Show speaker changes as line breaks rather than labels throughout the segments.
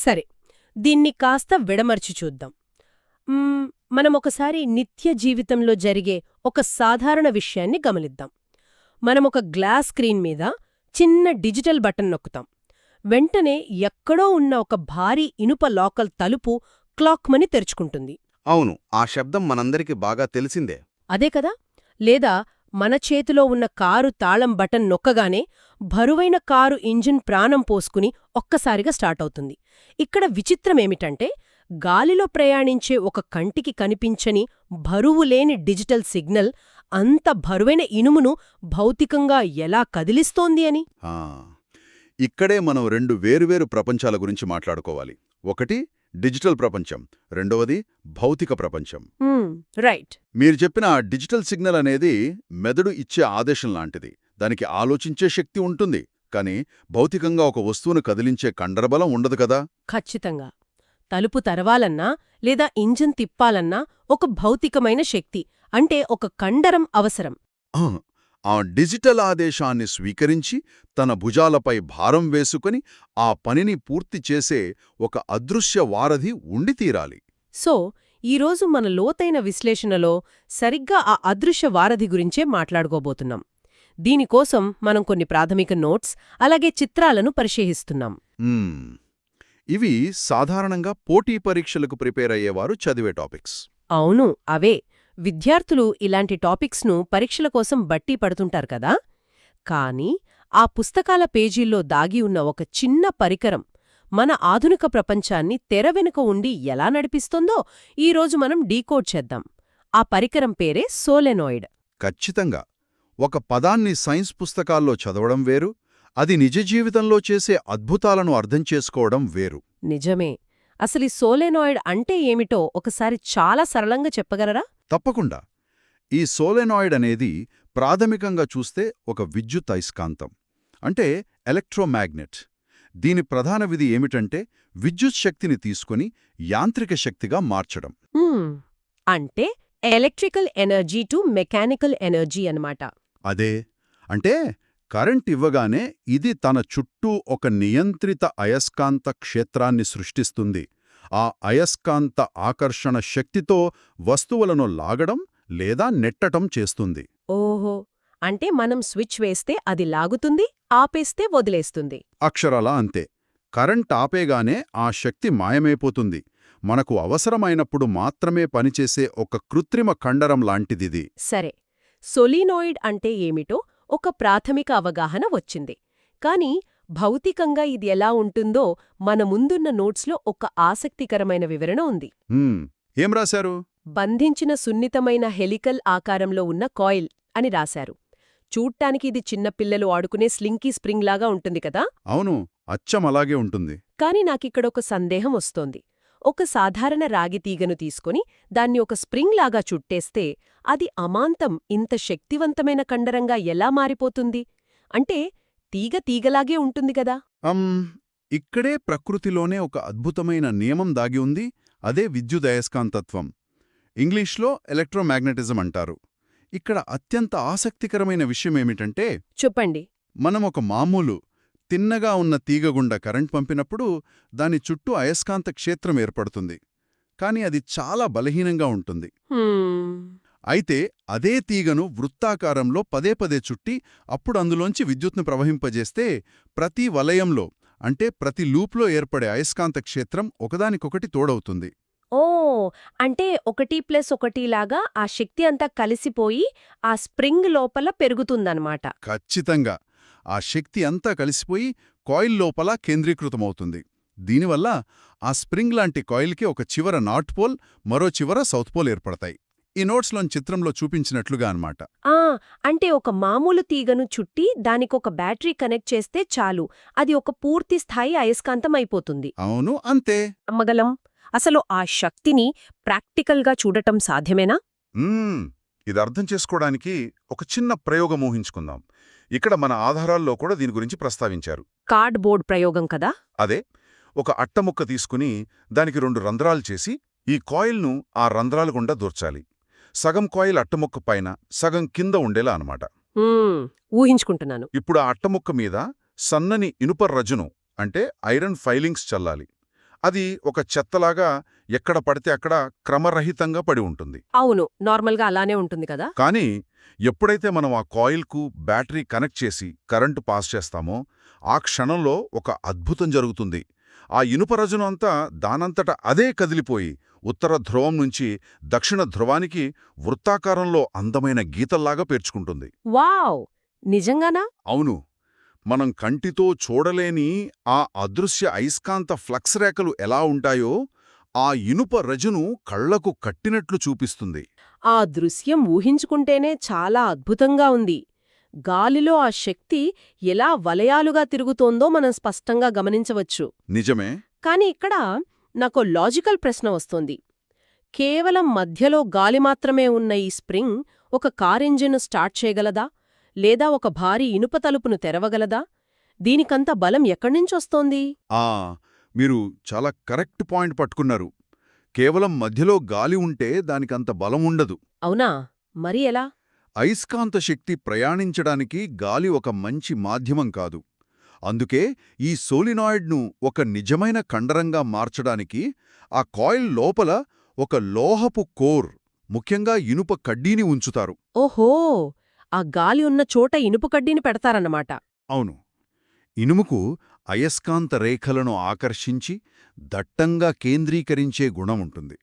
సరే, దీన్ని కాస్త విడమర్చి చూద్దాం. మనమొకసారి నిత్య జీవితంలో జరిగే ఒక సాధారణ విషయాన్ని గమనిద్దాం. మనమొక గ్లాస్ స్క్రీన్ మీద చిన్న డిజిటల్ బటన్ నొక్కుతాం. వెంటనే ఎక్కడో ఉన్న ఒక భారీ ఇనుప లాకల్ తలుపు క్లాక్మని తెరుచుకుంటుంది.
అవును, ఆ శబ్దం మనందరికి బాగా తెలిసిందే.
అదే కదా? లేదా మన చేతిలో ఉన్న కారు తాళం బటన్ నొక్కగానే బరువైన కారు ఇంజిన్ ప్రాణం పోసుకుని ఒక్కసారిగా స్టార్ట్ అవుతుంది. ఇక్కడ విచిత్రమేమిటంటే, గాలిలో ప్రయాణించే ఒక కంటికి కనిపించని బరువులేని డిజిటల్ సిగ్నల్ అంత బరువైన ఇనుమును భౌతికంగా ఎలా కదిలిస్తోంది అని.
ఇక్కడే మనం రెండు వేరువేరు ప్రపంచాల గురించి మాట్లాడుకోవాలి. ఒకటి డిజిటల్ ప్రపంచం, రెండవది భౌతిక ప్రపంచం.
రైట్.
మీరు చెప్పిన డిజిటల్ సిగ్నల్ అనేది మెదడు ఇచ్చే ఆదేశం లాంటిది. దానికి ఆలోచించే శక్తి ఉంటుంది, కానీ భౌతికంగా ఒక వస్తువును కదిలించే కండరబలం ఉండదు కదా.
ఖచ్చితంగా. తలుపు తెరవాలన్నా లేదా ఇంజిన్ తిప్పాలన్నా ఒక భౌతికమైన శక్తి, అంటే ఒక కండరం అవసరం.
ఆ డిజిటల్ ఆదేశాన్ని స్వీకరించి తన భుజాలపై భారం వేసుకుని ఆ పనిని పూర్తి చేసే ఒక అదృశ్య వారధి ఉండి తీరాలి.
సో, ఈరోజు మన లోతైన విశ్లేషణలో సరిగ్గా ఆ అదృశ్య వారధి గురించే మాట్లాడుకోబోతున్నాం. దీనికోసం మనం కొన్ని ప్రాథమిక నోట్స్, అలాగే చిత్రాలను పరిశీలిస్తున్నాం.
ఇవి సాధారణంగా పోటీ పరీక్షలకు ప్రిపేర్ అయ్యేవారు చదివే టాపిక్స్.
అవును, అవే. విద్యార్థులు ఇలాంటి టాపిక్స్ను పరీక్షల కోసం బట్టి పడుతుంటారు కదా. కానీ ఆ పుస్తకాల పేజీల్లో దాగి ఉన్న ఒక చిన్న పరికరం మన ఆధునిక ప్రపంచాన్ని తెర వెనుక ఉండి ఎలా నడిపిస్తుందో ఈరోజు మనం డీకోడ్ చేద్దాం. ఆ పరికరం పేరే సోలెనోయిడ్.
ఖచ్చితంగా. ఒక పదాన్ని సైన్స్ పుస్తకాల్లో చదవడం వేరు, అది నిజ జీవితంలో చేసే అద్భుతాలను అర్థం చేసుకోవడం వేరు.
నిజమే. అసలు ఈ సోలెనోయిడ్ అంటే ఏమిటో ఒకసారి చాలా సరళంగా చెప్పగలరా?
తప్పకుండా. ఈ సోలెనాయిడ్ అనేది ప్రాథమికంగా చూస్తే ఒక విద్యుత్ అయస్కాంతం, అంటే ఎలక్ట్రోమాగ్నెట్. దీని ప్రధాన విధి ఏమిటంటే విద్యుత్ శక్తిని తీసుకుని యాంత్రిక శక్తిగా మార్చడం.
అంటే electrical energy to mechanical energy అన్నమాట.
అదే. అంటే కరెంట్ ఇవ్వగానే ఇది తన చుట్టూ ఒక నియంత్రిత అయస్కాంత క్షేత్రాన్ని సృష్టిస్తుంది. ఆ అయస్కాంత ఆకర్షణ శక్తితో వస్తువులను లాగడం లేదా నెట్టటం చేస్తుంది.
ఓహో, అంటే మనం స్విచ్ వేస్తే అది లాగుతుంది, ఆపేస్తే వదిలేస్తుంది.
అక్షరాలా అంతే. కరెంట్ ఆపేగానే ఆ శక్తి మాయమైపోతుంది. మనకు అవసరమైనప్పుడు మాత్రమే పనిచేసే ఒక కృత్రిమ కండరం లాంటిదిది.
సరే, సోలినాయిడ్ అంటే ఏమిటో ఒక ప్రాథమిక అవగాహన వచ్చింది. కానీ భౌతికంగా ఇది ఎలా ఉంటుందో మన ముందున్న నోట్స్లో ఒక ఆసక్తికరమైన వివరణ ఉంది.
ఏం రాశారు?
బంధించిన సున్నితమైన హెలికల్ ఆకారంలో ఉన్న కాయిల్ అని రాశారు. చూడ్డానికి ఇది చిన్నపిల్లలు ఆడుకునే స్లింకీ స్ప్రింగ్ లాగా ఉంటుంది కదా.
అవును, అచ్చం అలాగే ఉంటుంది.
కాని నాకిక్కడొక సందేహం వస్తోంది. ఒక సాధారణ రాగి తీగను తీసుకుని దాన్ని ఒక స్ప్రింగ్ లాగా చుట్టేస్తే అది అమాంతం ఇంత శక్తివంతమైన కండరంగా ఎలా మారిపోతుంది? అంటే తీగ తీగలాగే ఉంటుంది కదా.
ఇక్కడే ప్రకృతిలోనే ఒక అద్భుతమైన నియమం దాగి ఉంది. అదే విద్యుదయస్కాంతత్వం. ఇంగ్లీష్లో ఎలక్ట్రోమాగ్నెటిజం అంటారు. ఇక్కడ అత్యంత ఆసక్తికరమైన విషయమేమిటంటే,
చెప్పండి.
మనం ఒక మామూలు తిన్నగా ఉన్న తీగ గుండా కరెంట్ పంపినప్పుడు దాని చుట్టూ అయస్కాంత క్షేత్రం ఏర్పడుతుంది. కాని అది చాలా బలహీనంగా ఉంటుంది. అయితే అదే తీగను వృత్తాకారంలో పదే పదే చుట్టి అప్పుడు అందులోంచి విద్యుత్ను ప్రవహింపజేస్తే ప్రతి వలయంలో, అంటే ప్రతి లూప్లో ఏర్పడే అయస్కాంత క్షేత్రం ఒకదానికొకటి తోడవుతుంది.
ఓ, అంటే 1+1 లాగా ఆ శక్తి అంతా కలిసిపోయి ఆ స్ప్రింగ్ లోపల పెరుగుతుందన్నమాట.
ఖచ్చితంగా. ఆ శక్తి అంతా కలిసిపోయి కాయిల్ లోపల కేంద్రీకృతమవుతుంది. దీనివల్ల ఆ స్ప్రింగ్ లాంటి కాయిల్కి ఒక చివర నార్త్ పోల్, మరో చివర సౌత్ పోల్ ఏర్పడతాయి. ఈ నోట్స్లోని చిత్రంలో చూపించినట్లుగా అన్నమాట.
అంటే ఒక మామూలు తీగను చుట్టి దానికొక బ్యాటరీ కనెక్ట్ చేస్తే చాలు, అది ఒక పూర్తి స్థాయి అయస్కాంతం అయిపోతుంది.
అవును, అంతే.
నమ్మగలం. అసలు ఆ శక్తిని ప్రాక్టికల్గా చూడటం సాధ్యమేనా?
ఇది అర్థం చేసుకోవడానికి ఒక చిన్న ప్రయోగం ఊహించుకుందాం. ఇక్కడ మన ఆధారాల్లో కూడా దీని గురించి ప్రస్తావించారు.
కార్డ్బోర్డ్ ప్రయోగం కదా.
అదే. ఒక అట్టముక్క తీసుకుని దానికి 2 రంధ్రాలు చేసి ఈ కాయిల్ను ఆ రంధ్రాల గుండా దూర్చాలి. సగం కాయిల్ అట్టముక్క పైన, సగం కింద ఉండేలా అనమాట.
ఊహించుకుంటున్నాను.
ఇప్పుడు ఆ అట్టముక్క మీద సన్నని ఇనుప రజును, అంటే ఐరన్ ఫైలింగ్స్ చల్లాలి. అది ఒక చెత్తలాగా ఎక్కడ పడితే అక్కడ క్రమరహితంగా పడి ఉంటుంది.
అవును, నార్మల్గా అలానే ఉంటుంది కదా.
కానీ ఎప్పుడైతే మనం ఆ కాయిల్కు బ్యాటరీ కనెక్ట్ చేసి కరెంటు పాస్ చేస్తామో ఆ క్షణంలో ఒక అద్భుతం జరుగుతుంది. ఆ ఇనుప రజను అంతా దానంతట అదే కదిలిపోయి ఉత్తర ధ్రువం నుంచి దక్షిణ ధ్రువానికి వృత్తాకారంలో అందమైన గీతల్లాగా పేర్చుకుంటుంది.
వావ్! నిజంగానా?
అవును, మనం కంటితో చూడలేని ఆ అదృశ్య అయస్కాంత ఫ్లక్స్ రేఖలు ఎలా ఉంటాయో ఆ ఇనుప రజను కళ్లకు కట్టినట్లు చూపిస్తుంది.
ఆ దృశ్యం ఊహించుకుంటేనే చాలా అద్భుతంగా ఉంది. గాలిలో ఆ శక్తి ఎలా వలయాలుగా తిరుగుతోందో మనం స్పష్టంగా గమనించవచ్చు.
నిజమే.
కాని ఇక్కడ నాకో లాజికల్ ప్రశ్న వస్తోంది. కేవలం మధ్యలో గాలి మాత్రమే ఉన్న ఈ స్ప్రింగ్ ఒక కారింజిన్ను స్టార్ట్ చేయగలదా? లేదా ఒక భారీ ఇనుప తలుపును తెరవగలదా? దీనికంత బలం ఎక్కడ్నించొస్తోంది?
మీరు చాలా కరెక్ట్ పాయింట్ పట్టుకున్నారు. కేవలం మధ్యలో గాలి ఉంటే దానికంత బలం ఉండదు.
అవునా? మరి ఎలా?
అయస్కాంత శక్తి ప్రయాణించడానికి గాలి ఒక మంచి మాధ్యమం కాదు. అందుకే ఈ సోలినాయిడ్ను ఒక నిజమైన కండరంగా మార్చడానికి ఆ కాయిల్ లోపల ఒక లోహపు కోర్, ముఖ్యంగా ఇనుప కడ్డీని ఉంచుతారు.
ఓహో! ఆ గాలి ఉన్న చోట ఇనుప కడ్డీని పెడతారన్నమాట.
అవును, ఇనుముకు అయస్కాంత రేఖలను ఆకర్షించి దట్టంగా కేంద్రీకరించే గుణముంటుంది.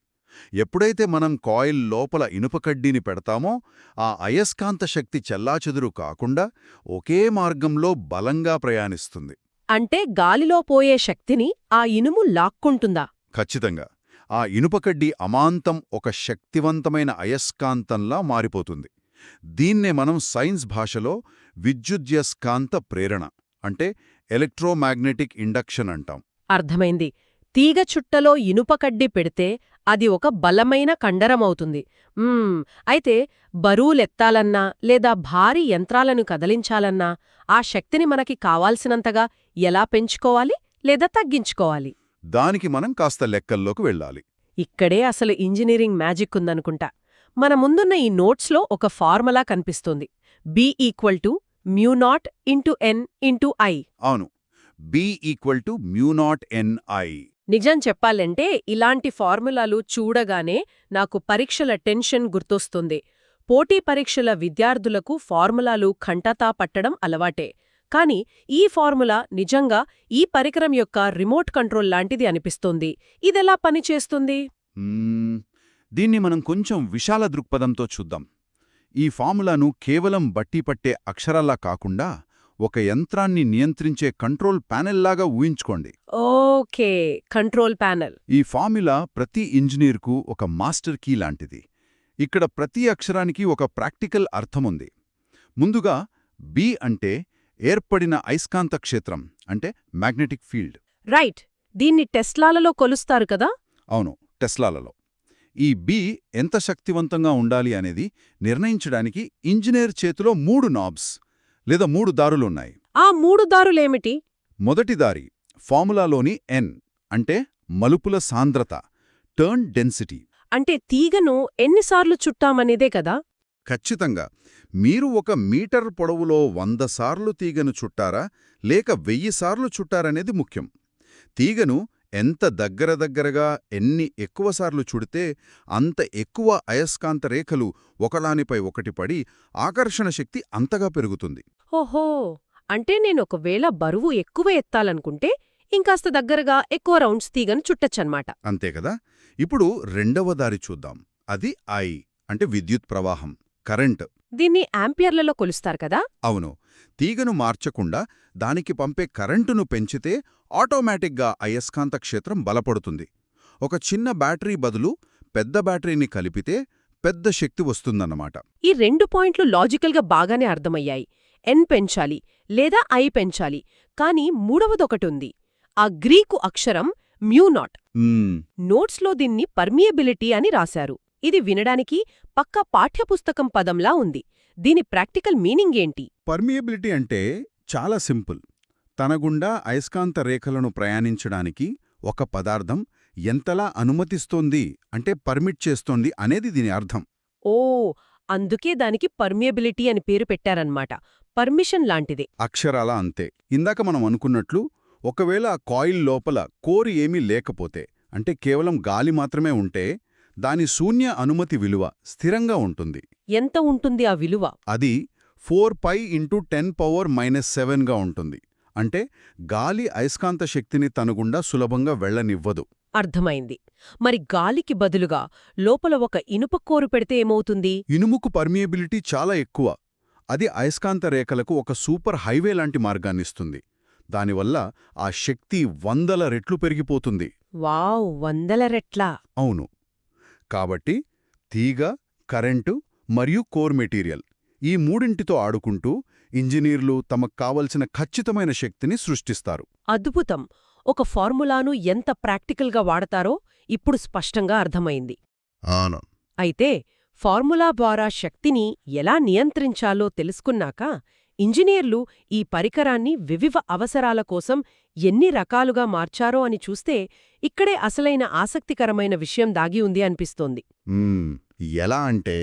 ఎప్పుడైతే మనం కాయిల్ లోపల ఇనుపకడ్డీని పెడతామో ఆ అయస్కాంత శక్తి చెల్లాచెదురు కాకుండా ఒకే మార్గంలో బలంగా ప్రయాణిస్తుంది.
అంటే గాలిలో పోయే శక్తిని ఆ ఇనుము లాక్కుంటుందా?
ఖచ్చితంగా. ఆ ఇనుపకడ్డీ అమాంతం ఒక శక్తివంతమైన అయస్కాంతంలా మారిపోతుంది. దీన్నే మనం సైన్స్ భాషలో విద్యుద్యస్కాంత ప్రేరణ అంటే ఎలక్ట్రోమాగ్నెటిక్ ఇండక్షన్ అంటాం.
అర్థమైంది. తీగ చుట్టలో ఇనుప కడ్డి పెడితే అది ఒక బలమైన కండరమవుతుంది. అయితే బరువులెత్తాలన్నా లేదా భారీ యంత్రాలను కదిలించాలన్నా ఆ శక్తిని మనకి కావాల్సినంతగా ఎలా పెంచుకోవాలి లేదా తగ్గించుకోవాలి?
దానికి మనం కాస్త లెక్కల్లోకి వెళ్ళాలి.
ఇక్కడే అసలు ఇంజనీరింగ్ మ్యాజిక్ ఉందనుకుంటా. మన ముందున్న ఈ నోట్స్లో ఒక ఫార్ములా కనిపిస్తోంది. B=μ0 × N × I.
అవును, B=μ0NI.
నిజం చెప్పాలంటే ఇలాంటి ఫార్ములాలు చూడగానే నాకు పరీక్షల టెన్షన్ గుర్తొస్తుంది. పోటీ పరీక్షల విద్యార్థులకు ఫార్ములాలు ఖంటతా పట్టడం అలవాటే. కాని ఈ ఫార్ములా నిజంగా ఈ పరికరం యొక్క రిమోట్ కంట్రోల్ లాంటిది అనిపిస్తోంది. ఇదెలా పనిచేస్తుంది?
దీన్ని మనం కొంచెం విశాల దృక్పథంతో చూద్దాం. ఈ ఫార్ములాను కేవలం బట్టీపట్టే అక్షరాల్లా కాకుండా ఒక యంత్రాన్ని నియంత్రించే కంట్రోల్ ప్యానెల్లాగా ఊహించుకోండి.
Okay, control panel.
ఈ ఫార్ములా ప్రతి ఇంజనీర్కు ఒక మాస్టర్ కీ లాంటిది. ఇక్కడ ప్రతి అక్షరానికి ఒక ప్రాక్టికల్ అర్థముంది. ముందుగా బి అంటే ఏర్పడిన అయస్కాంత క్షేత్రం అంటే మ్యాగ్నెటిక్ ఫీల్డ్.
రైట్, దీన్ని టెస్లాలలో కొలుస్తారు కదా?
అవును, టెస్లాలలో. ఈ బి ఎంత శక్తివంతంగా ఉండాలి అనేది నిర్ణయించడానికి ఇంజనీర్ చేతిలో 3 నాబ్స్ లేదా 3 దారులున్నాయి.
ఆ 3 దారులేమిటి?
మొదటి దారి ఫార్ములాలోని ఎన్ అంటే మలుపుల సాంద్రత, టర్న్ డెన్సిటీ.
అంటే తీగను ఎన్నిసార్లు చుట్టామనేదే కదా?
ఖచ్చితంగా. మీరు 1 మీటర్ పొడవులో 100 సార్లు తీగను చుట్టారా లేక 1000 సార్లు చుట్టారనేది ముఖ్యం. తీగను ఎంత దగ్గరగా ఎన్ని ఎక్కువసార్లు చుడితే అంత ఎక్కువ అయస్కాంత రేఖలు ఒకదానిపై ఒకటి పడి ఆకర్షణ శక్తి అంతగా పెరుగుతుంది.
ఓహో, అంటే నేనొకవేళ బరువు ఎక్కువ ఎత్తాలనుకుంటే ఇంకాస్త దగ్గరగా ఎక్కువ రౌండ్స్ తీగను చుట్టచ్చన్మాట.
అంతేకదా. ఇప్పుడు రెండవ దారి చూద్దాం. అది ఐ అంటే విద్యుత్ ప్రవాహం, కరెంట్.
దీన్ని యాంపియర్లలో కొలుస్తారు కదా?
అవును. తీగను మార్చకుండా దానికి పంపే కరెంటును పెంచితే ఆటోమేటిక్గా అయస్కాంత క్షేత్రం బలపడుతుంది. ఒక చిన్న బ్యాటరీ బదులు పెద్ద బ్యాటరీని కలిపితే పెద్ద శక్తి వస్తుందన్నమాట.
ఈ 2 పాయింట్లు లాజికల్గా బాగానే అర్థమయ్యాయి. ఎన్ పెంచాలి లేదా ఐ పెంచాలి. కాని మూడవదొకటుంది. ఆ గ్రీకు అక్షరం μ0. నోట్స్లో దీన్ని పర్మియబిలిటీ అని రాశారు. ఇది వినడానికి పక్కా పాఠ్యపుస్తకం పదంలా ఉంది. దీని ప్రాక్టికల్ మీనింగ్ ఏంటి?
పర్మియబిలిటీ అంటే చాలా సింపుల్. తన గుండా అయస్కాంత రేఖలను ప్రయాణించడానికి ఒక పదార్థం ఎంతలా అనుమతిస్తోంది అంటే పర్మిట్ చేస్తోంది అనేది దీని అర్థం.
ఓ, అందుకే దానికి పర్మియబిలిటీ అని పేరు పెట్టారన్నమాట. పర్మిషన్ లాంటిదే.
అక్షరాల అంతే. ఇందాక మనం అనుకున్నట్లు ఒకవేళ ఆ కాయిల్ లోపల కోర్ ఏమీ లేకపోతే, అంటే కేవలం గాలి మాత్రమే ఉంటే, దాని శూన్య అనుమతి విలువ స్థిరంగా ఉంటుంది.
ఎంత ఉంటుంది ఆ విలువ?
అది 4π × 10⁻⁻7గా ఉంటుంది. అంటే గాలి అయస్కాంత శక్తిని తనగుండా సులభంగా వెళ్లనివ్వదు.
అర్థమైంది. మరి గాలికి బదులుగా లోపల ఒక ఇనుప కోరు పెడితే ఏమవుతుంది?
ఇనుముకు పర్మియబిలిటీ చాలా ఎక్కువ. అది అయస్కాంత రేఖలకు ఒక సూపర్ హైవే లాంటి మార్గాన్నిస్తుంది. దానివల్ల ఆ శక్తి 100 రెట్లు పెరిగిపోతుంది.
వావ్, 100 రెట్లా!
అవును. కాబట్టి తీగ, కరెంటు మరియు కోర్ మెటీరియల్ ఈ మూడింటితో ఆడుకుంటూ ఇంజనీర్లు తమకు కావలసిన ఖచ్చితమైన శక్తిని సృష్టిస్తారు.
అద్భుతం. ఒక ఫార్ములాను ఎంత ప్రాక్టికల్గా వాడతారో ఇప్పుడు స్పష్టంగా అర్థమైంది.
అవును.
అయితే ఫార్ములా ద్వారా శక్తిని ఎలా నియంత్రించాలో తెలుసుకున్నాక ఇంజనీర్లు ఈ పరికరాన్ని వివిధ అవసరాల కోసం ఎన్ని రకాలుగా మార్చారో అని చూస్తే ఇక్కడే అసలైన ఆసక్తికరమైన విషయం దాగి ఉంది అనిపిస్తోంది.
ఎలా అంటే,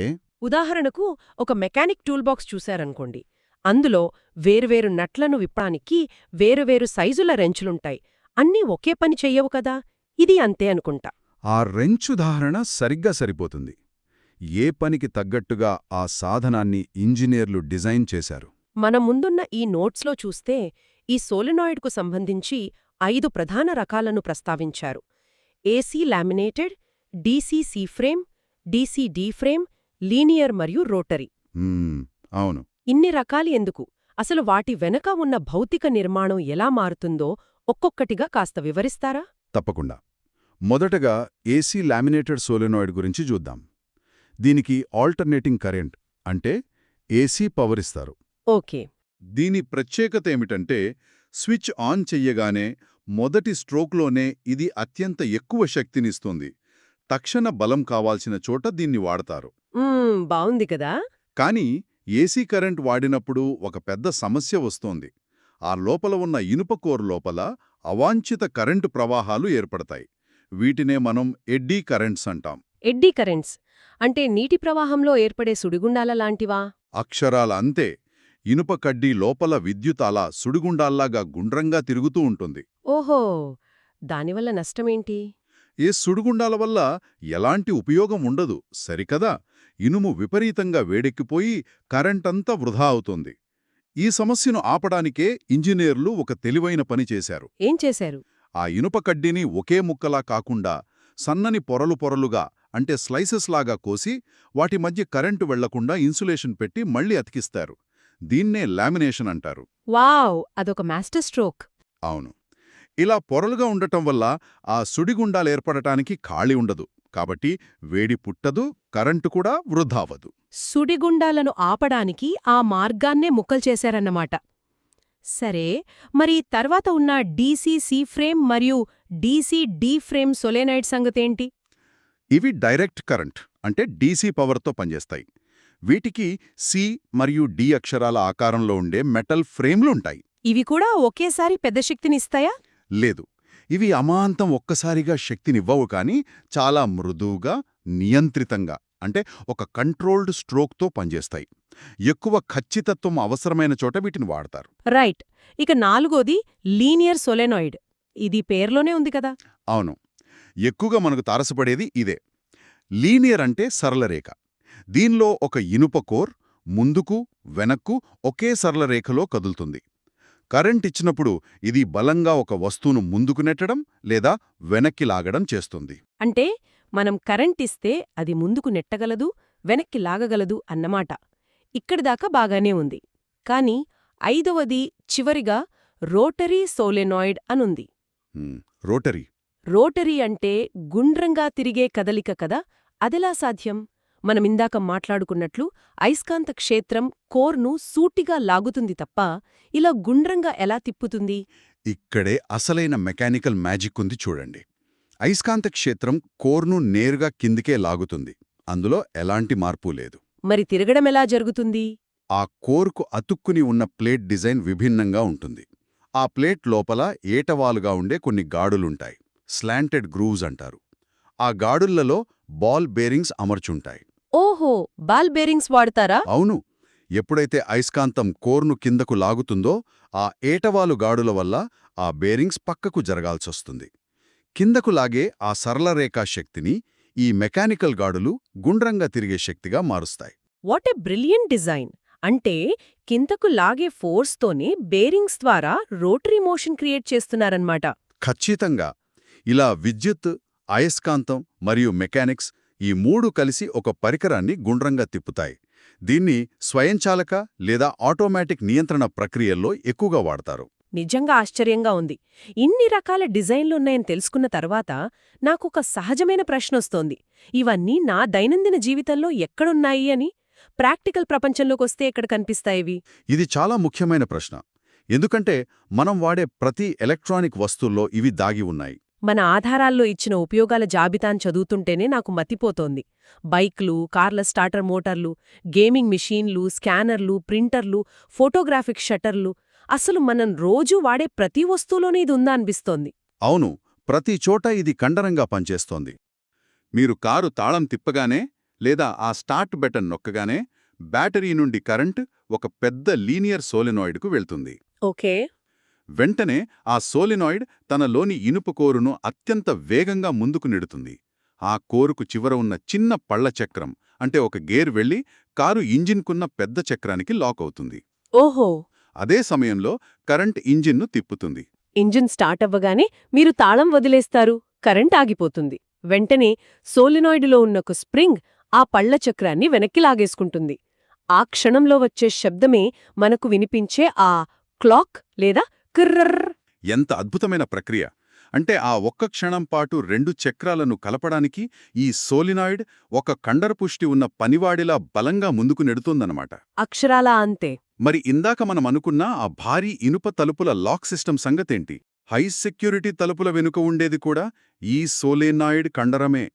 ఉదాహరణకు ఒక మెకానిక్ టూల్బాక్స్ చూశారనుకోండి. అందులో వేరువేరు నట్లను విప్పడానికి వేరువేరు సైజుల రెంచులుంటాయి. అన్నీ ఒకే పని చెయ్యవు కదా. ఇది అంతే అనుకుంటా.
ఆ రెంచ్ ఉదాహరణ సరిగ్గా సరిపోతుంది. ఏ పనికి తగ్గట్టుగా ఆ సాధనాన్ని ఇంజనీర్లు డిజైన్ చేశారు.
మన ముందున్న ఈ నోట్స్లో చూస్తే ఈ సోలెనాయిడ్కు సంబంధించి 5 ప్రధాన రకాలను ప్రస్తావించారు. AC laminated, DC C frame, DC D frame, linear మరియు రోటరీ.
అవును.
ఇన్ని రకాలు ఎందుకు? అసలు వాటి వెనక ఉన్న భౌతిక నిర్మాణం ఎలా మారుతుందో ఒక్కొక్కటిగా కాస్త వివరిస్తారా?
తప్పకుండా. మొదటగా ఏసీ లామినేటెడ్ సోలెనాయిడ్ గురించి చూద్దాం. దీనికి ఆల్టర్నేటింగ్ కరెంట్ అంటే ఏసీ పవర్ ఇస్తారు.
ఓకే.
దీని ప్రత్యేకత ఏమిటంటే, స్విచ్ ఆన్ చెయ్యగానే మొదటి స్ట్రోక్లోనే ఇది అత్యంత ఎక్కువ శక్తినిస్తుంది. తక్షణ బలం కావాల్సిన చోట దీన్ని వాడతారు.
బావుంది కదా.
కానీ ఏసీ కరెంట్ వాడినప్పుడు ఒక పెద్ద సమస్య వస్తోంది. ఆ లోపల ఉన్న ఇనుప కోర్ లోపల అవాంఛిత కరెంటు ప్రవాహాలు ఏర్పడతాయి. వీటినే మనం ఎడ్డీ కరెంట్స్ అంటాం.
ఎడ్డీ కరెంట్స్ అంటే నీటి ప్రవాహంలో ఏర్పడే సుడిగుండాల లాంటివా?
అక్షరాల అంతే. ఇనుప కడ్డీ లోపల విద్యుత్ అలా సుడిగుండాల్లాగా గుండ్రంగా తిరుగుతూ ఉంటుంది.
ఓహో, దానివల్ల నష్టమేంటి?
ఏ సుడిగుండాల వల్ల ఎలాంటి ఉపయోగం ఉండదు, సరికదా. ఇనుము విపరీతంగా వేడెక్కిపోయి కరెంటంతా వృధా అవుతుంది. ఈ సమస్యను ఆపడానికే ఇంజనీర్లు ఒక తెలివైన పని చేశారు.
ఏం చేశారు?
ఆ ఇనుప కడ్డీని ఒకే ముక్కలా కాకుండా సన్నని పొరలు పొరలుగా, అంటే స్లైసెస్ లాగా కోసి వాటి మధ్య కరెంటు వెళ్లకుండా ఇన్సులేషన్ పెట్టి మళ్లీ అతికిస్తారు. దీన్నే లామినేషన్ అంటారు.
వావ్, అదొక మాస్టర్ స్ట్రోక్.
అవును. ఇలా పొరలుగా ఉండటం వల్ల ఆ సుడిగుండాలేర్పడటానికి ఖాళీ ఉండదు. కాబట్టి వేడి పుట్టదు, కరెంటు కూడా వృధావదు.
సుడిగుండాలను ఆపడానికి ఆ మార్గాన్నే ముక్కలు చేశారన్నమాట. సరే, మరి తర్వాత ఉన్న డీసీ సి ఫ్రేమ్ మరియు డీసీ డి ఫ్రేమ్ సోలెనాయిడ్ సంగతేంటి?
ఇవి డైరెక్ట్ కరెంట్ అంటే డీసీ పవర్తో పనిచేస్తాయి. వీటికి సి మరియు డి అక్షరాల ఆకారంలో ఉండే మెటల్ ఫ్రేమ్లుంటాయి.
ఇవి కూడా ఒకేసారి పెద్ద శక్తినిస్తాయా?
లేదు, ఇవి అమాంతం ఒక్కసారిగా శక్తినివ్వవు, కానీ చాలా మృదువుగా, నియంత్రితంగా, అంటే ఒక కంట్రోల్డ్ స్ట్రోక్తో పనిచేస్తాయి. ఎక్కువ ఖచ్చితత్వం అవసరమైన చోట వీటిని వాడతారు.
రైట్. ఇక నాలుగోది లీనియర్ సోలెనాయిడ్. ఇది పేర్లోనే ఉంది కదా.
అవును. ఎక్కువగా మనకు తారసపడేది ఇదే. లీనియర్ అంటే సరళ రేఖ. దీనిలో ఒక ఇనుప కోర్ ముందుకు వెనక్కు ఒకే సరళ రేఖలో కదులుతుంది. కరెంట్ ఇచ్చినప్పుడు ఇది బలంగా ఒక వస్తువును ముందుకు నెట్టడం లేదా వెనక్కి లాగడం చేస్తుంది.
అంటే మనం కరెంట్ ఇస్తే అది ముందుకు నెట్టగలదు, వెనక్కి లాగగలదు అన్నమాట. ఇక్కడిదాకా బాగానే ఉంది. కాని 5వది చివరిగా రోటరీ సోలెనాయిడ్ అనుంది.
రోటరీ.
రోటరీ అంటే గుండ్రంగా తిరిగే కదలిక కదా. అదెలా సాధ్యం? మనమిందాక మాట్లాడుకున్నట్లు అయస్కాంత క్షేత్రం కోర్ను సూటిగా లాగుతుంది తప్ప ఇలా గుండ్రంగా ఎలా తిప్పుతుంది?
ఇక్కడే అసలైన మెకానికల్ మ్యాజిక్ ఉంది చూడండి. అయస్కాంత క్షేత్రం కోర్ను నేరుగా కిందికే లాగుతుంది. అందులో ఎలాంటి మార్పు లేదు.
మరి తిరగడమెలా జరుగుతుంది?
ఆ కోర్కు అతుక్కుని ఉన్న ప్లేట్ డిజైన్ విభిన్నంగా ఉంటుంది. ఆ ప్లేట్ లోపల ఏటవాలుగా ఉండే కొన్ని గాడులుంటాయి. స్లాంటెడ్ గ్రూవ్స్ అంటారు. ఆ గాడుళ్లలో బాల్ బేరింగ్స్ అమర్చుంటాయి.
ఓహో, బాల్ బేరింగ్స్ వాడతారా?
అవును. ఎప్పుడైతే అయస్కాంతం కోర్ను కిందకు లాగుతుందో ఆ ఏటవాలు గాడుల వల్ల ఆ బేరింగ్స్ పక్కకు జరగాల్సొస్తుంది. కిందకు లాగే ఆ సరళరేఖా శక్తిని ఈ మెకానికల్ గాడులు గుండ్రంగా తిరిగే శక్తిగా మారుస్తాయి.
What a brilliant design! అంటే కిందకు లాగే ఫోర్స్తోనే బేరింగ్స్ ద్వారా రోటరీ మోషన్ క్రియేట్ చేస్తున్నారన్నమాట.
ఖచ్చితంగా ఇలా విద్యుత్, అయస్కాంతం మరియు మెకానిక్స్ ఈ మూడు కలిసి ఒక పరికరాన్ని గుండ్రంగా తిప్పుతాయి. దీన్ని స్వయంచాలక లేదా ఆటోమేటిక్ నియంత్రణ ప్రక్రియల్లో ఎక్కువగా వాడతారు.
నిజంగా ఆశ్చర్యంగా ఉంది. ఇన్ని రకాల డిజైన్లున్నాయని తెలుసుకున్న తర్వాత నాకొక సహజమైన ప్రశ్నొస్తోంది. ఇవన్నీ నా దైనందిన జీవితంలో ఎక్కడున్నాయి అని? ప్రాక్టికల్ ప్రపంచంలోకొస్తే ఎక్కడ కనిపిస్తాయివి?
ఇది చాలా ముఖ్యమైన ప్రశ్న. ఎందుకంటే మనం వాడే ప్రతి ఎలక్ట్రానిక్ వస్తువుల్లో ఇవి దాగి ఉన్నాయి.
మన ఆధారాల్లో ఇచ్చిన ఉపయోగాల జాబితాను చదువుతుంటేనే నాకు మతిపోతోంది. బైక్లు, కార్ల స్టార్టర్ మోటార్లు, గేమింగ్ మిషన్లు, స్కానర్లు, ప్రింటర్లు, ఫోటోగ్రాఫిక్ షట్టర్లు, అసలు మనం రోజూ వాడే ప్రతి వస్తువులోనే ఇది ఉందా అనిపిస్తోంది.
అవును, ప్రతి చోట ఇది కండరంగా పనిచేస్తోంది. మీరు కారు తాళం తిప్పగానే లేదా ఆ స్టార్ట్ బటన్ నొక్కగానే బ్యాటరీ నుండి కరెంట్ ఒక పెద్ద లీనియర్ సోలెనాయిడ్కు వెళ్తుంది.
ఓకే.
వెంటనే ఆ సోలెనాయిడ్ తనలోని ఇనుప కోరును అత్యంత వేగంగా ముందుకు నెడుతుంది. ఆ కోరుకు చివర ఉన్న చిన్న పళ్ల చక్రం అంటే ఒక గేర్ వెళ్లి కారు ఇంజిన్కున్న పెద్ద చక్రానికి లాక్ అవుతుంది.
ఓహో!
అదే సమయంలో కరెంట్ ఇంజిన్ను తిప్పుతుంది.
ఇంజిన్ స్టార్ట్ అవ్వగానే మీరు తాళం వదిలేస్తారు, కరెంట్ ఆగిపోతుంది. వెంటనే సోలినాయిడులో ఉన్న ఒక స్ప్రింగ్ ఆ పళ్ల చక్రాన్ని వెనక్కి లాగేసుకుంటుంది. ఆ క్షణంలో వచ్చే శబ్దమే మనకు వినిపించే ఆ క్లాక్ లేదా కిర్రర్.
ఎంత అద్భుతమైన ప్రక్రియ! అంటే ఆ ఒక్క క్షణం పాటు రెండు చక్రాలను కలపడానికి ఈ సోలినాయిడ్ ఒక కండరపుష్టి ఉన్న పనివాడిలా బలంగా ముందుకు నెడుతోందన్నమాట.
అక్షరాలా అంతే.
మరి ఇందాక మనమనుకున్న ఆ భారీ ఇనుప తలుపుల లాక్ సిస్టమ్ సంగతేంటి? హై సెక్యూరిటీ తలుపుల వెనుక ఉండేది కూడా ఈ సోలేనాయిడ్ కండరమే.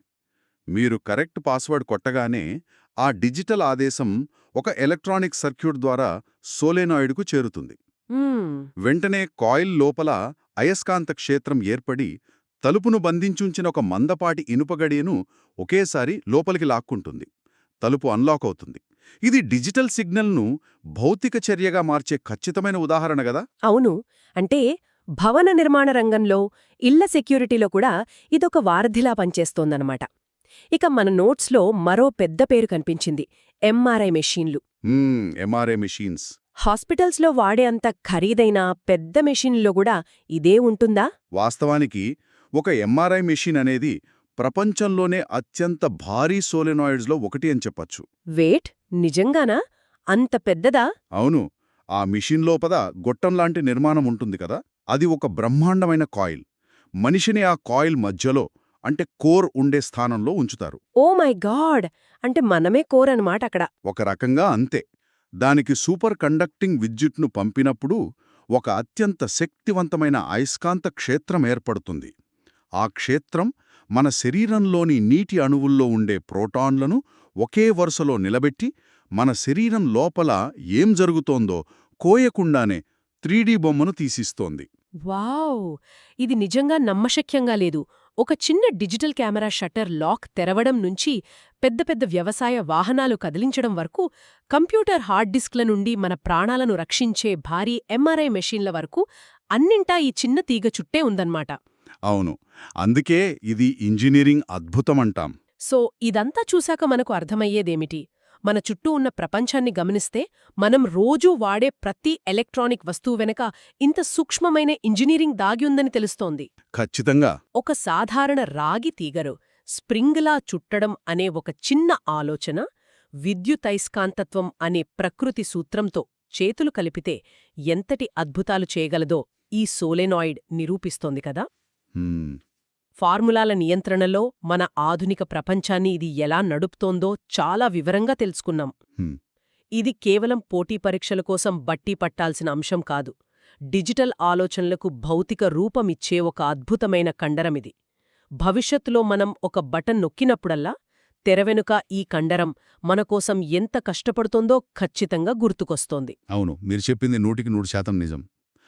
మీరు కరెక్ట్ పాస్వర్డ్ కొట్టగానే ఆ డిజిటల్ ఆదేశం ఒక ఎలక్ట్రానిక్ సర్క్యూట్ ద్వారా సోలేనాయిడ్కు చేరుతుంది. వెంటనే కాయిల్ లోపల అయస్కాంత క్షేత్రం ఏర్పడి తలుపును బంధించుంచిన ఒక మందపాటి ఇనుపగడియను ఒకేసారి లోపలికి లాక్కుంటుంది. తలుపు అన్లాక్ అవుతుంది. ఇది డిజిటల్ సిగ్నల్ను భౌతిక చర్యగా మార్చే ఖచ్చితమైన ఉదాహరణ గదా?
అవును. అంటే భవన నిర్మాణ రంగంలో, ఇళ్ల సెక్యూరిటీలో కూడా ఇదొక వారధిలా పనిచేస్తోందన్నమాట. ఇక మన నోట్స్లో మరో పెద్ద పేరు కనిపించింది: ఎంఆర్ఐ మెషీన్లు.
MRI machines.
హాస్పిటల్స్లో వాడే అంత ఖరీదైన పెద్ద మెషీన్లో కూడా ఇదే ఉంటుందా?
వాస్తవానికి ఒక ఎంఆర్ఐ మెషీన్ అనేది ప్రపంచంలోనే అత్యంత భారీ సోలెనాయిడ్స్లో ఒకటి అని చెప్పచ్చు.
వేట్ నిజంగానా? అంత పెద్దదా?
అవును. ఆ మిషన్ లోపల గొట్టంలాంటి నిర్మాణం ఉంటుంది కదా, అది ఒక బ్రహ్మాండమైన కాయిల్. మనిషిని ఆ కాయిల్ మధ్యలో అంటే కోర్ ఉండే స్థానంలో ఉంచుతారు.
Oh my god! అంటే మనమే కోర్ అన్నమాట అక్కడ.
ఒక రకంగా అంతే. దానికి సూపర్ కండక్టింగ్ విద్యుత్ను పంపినప్పుడు ఒక అత్యంత శక్తివంతమైన అయస్కాంత క్షేత్రం ఏర్పడుతుంది. ఆ క్షేత్రం మన శరీరంలోని నీటి అణువుల్లో ఉండే ప్రోటాన్లను ఒకే వరుసలో నిలబెట్టి మన శరీరం లోపల ఏం జరుగుతోందో కోయకుండానే 3D బొమ్మను తీసిస్తోంది.
వావ్! ఇది నిజంగా నమ్మశక్యంగా లేదు. ఒక చిన్న డిజిటల్ కెమెరా షట్టర్ లాక్ తెరవడం నుంచి పెద్ద పెద్ద వ్యవసాయ వాహనాలు కదిలించడం వరకు, కంప్యూటర్ హార్డ్ డిస్క్ల నుండి మన ప్రాణాలను రక్షించే భారీ ఎంఆర్ఐ మెషీన్ల వరకు అన్నింటా ఈ చిన్న తీగ చుట్టే ఉందన్నమాట.
అవును, అందుకే ఇది ఇంజనీరింగ్ అద్భుతమంటాం.
సో ఇదంతా చూశాక మనకు అర్థమయ్యేదేమిటి? మన చుట్టూ ఉన్న ప్రపంచాన్ని గమనిస్తే మనం రోజూ వాడే ప్రతి ఎలక్ట్రానిక్ వస్తువు వెనక ఇంత సూక్ష్మమైన ఇంజనీరింగ్ దాగి ఉందని తెలుస్తోంది.
ఖచ్చితంగా.
ఒక సాధారణ రాగి తీగరు స్ప్రింగ్లా చుట్టడం అనే ఒక చిన్న ఆలోచన, విద్యుతైస్కాంతత్వం అనే ప్రకృతి సూత్రంతో చేతులు కలిపితే ఎంతటి అద్భుతాలు చేయగలదో ఈ సోలెనాయిడ్ నిరూపిస్తోంది కదా. ఫార్ములాల నియంత్రణలో మన ఆధునిక ప్రపంచాన్ని ఇది ఎలా నడుపుతోందో చాలా వివరంగా తెలుసుకున్నాం. ఇది కేవలం పోటీ పరీక్షల కోసం బట్టి పట్టాల్సిన అంశం కాదు. డిజిటల్ ఆలోచనలకు భౌతిక రూపమిచ్చే ఒక అద్భుతమైన కండరమిది. భవిష్యత్తులో మనం ఒక బటన్ నొక్కినప్పుడల్లా తెరవెనుక ఈ కండరం మనకోసం ఎంత కష్టపడుతోందో ఖచ్చితంగా గుర్తుకొస్తోంది.
అవును, మీరు చెప్పింది 100% నిజం.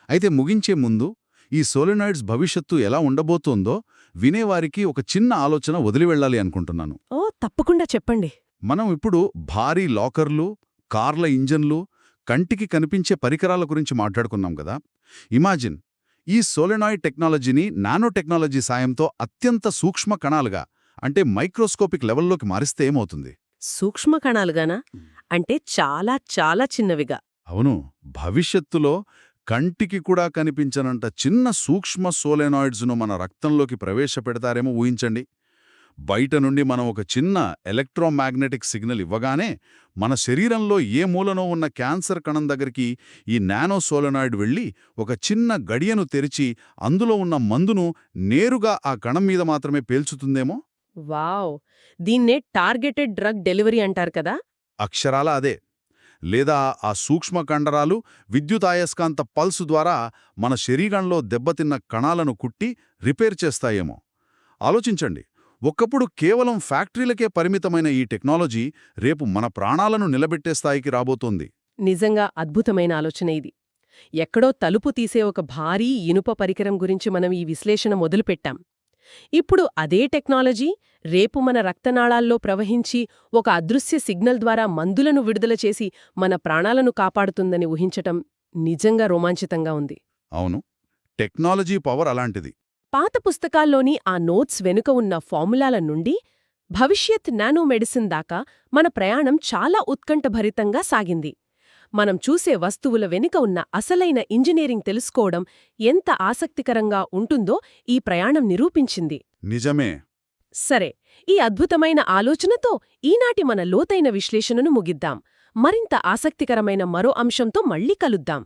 అయితే ముగించే ముందు ఈ సోలెనాయిడ్స్ భవిష్యత్తు ఎలా ఉండబోతోందో వినేవారికి ఒక చిన్న ఆలోచన వదిలి వెళ్ళాలి అనుకుంటున్నాను.
ఓ తప్పకుండా చెప్పండి.
మనం ఇప్పుడు భారీ లాకర్లు, కార్ల ఇంజన్లు, కంటికి కనిపించే పరికరాల గురించి మాట్లాడుకున్నాం కదా. ఇమాజిన్, ఈ సోలెనాయిడ్ టెక్నాలజీని నానో టెక్నాలజీ సాయంతో అత్యంత సూక్ష్మ కణాలుగా, అంటే మైక్రోస్కోపిక్ లెవెల్లోకి మారిస్తే ఏమవుతుంది?
సూక్ష్మ కణాలుగానా? అంటే చాలా చాలా చిన్నవిగా.
అవును, భవిష్యత్తులో కంటికి కూడా కనిపించనంత చిన్న సూక్ష్మ సోలెనాయిడ్స్ను మన రక్తంలోకి ప్రవేశపెడతారేమో ఊహించండి. బయట నుండి మనం ఒక చిన్న ఎలక్ట్రోమాగ్నెటిక్ సిగ్నల్ ఇవ్వగానే మన శరీరంలో ఏ మూలనో ఉన్న క్యాన్సర్ కణం దగ్గరికి ఈ నానో సోలెనాయిడ్ వెళ్ళి ఒక చిన్న గడియను తెరిచి అందులో ఉన్న మందును నేరుగా ఆ కణం మీద మాత్రమే పేల్చుతుందేమో.
వావ్! దీన్నే టార్గెటెడ్ డ్రగ్ డెలివరీ అంటారు కదా.
అక్షరాల అదే. లేదా ఆ సూక్ష్మ కండరాలు విద్యుతాయస్కాంత పల్సు ద్వారా మన శరీరంలో దెబ్బతిన్న కణాలను కుట్టి రిపేర్ చేస్తాయేమో. ఆలోచించండి, ఒకప్పుడు కేవలం ఫ్యాక్టరీలకే పరిమితమైన ఈ టెక్నాలజీ రేపు మన ప్రాణాలను నిలబెట్టే స్థాయికి రాబోతోంది.
నిజంగా అద్భుతమైన ఆలోచన ఇది. ఎక్కడో తలుపు తీసే ఒక భారీ ఇనుప పరికరం గురించి మనం ఈ విశ్లేషణ మొదలుపెట్టాం. ఇప్పుడు అదే టెక్నాలజీ రేపు మన రక్తనాళాల్లో ప్రవహించి ఒక అదృశ్య సిగ్నల్ ద్వారా మందులను విడుదల చేసి మన ప్రాణాలను కాపాడుతుందని ఊహించటం నిజంగా రోమాంచితంగా ఉంది.
అవును, టెక్నాలజీ పవర్ అలాంటిది.
పాత పుస్తకాల్లోని ఆ నోట్స్ వెనుక ఉన్న ఫార్ములాల నుండి భవిష్యత్ నానో మెడిసిన్ దాకా మన ప్రయాణం చాలా ఉత్కంఠభరితంగా సాగింది. మనం చూసే వస్తువుల వెనుక ఉన్న అసలైన ఇంజనీరింగ్ తెలుసుకోవడం ఎంత ఆసక్తికరంగా ఉంటుందో ఈ ప్రయాణం నిరూపించింది.
నిజమే.
సరే, ఈ అద్భుతమైన ఆలోచనతో ఈనాటి మన లోతైన విశ్లేషణను ముగిద్దాం. మరింత ఆసక్తికరమైన మరో అంశంతో మళ్ళీ కలుద్దాం.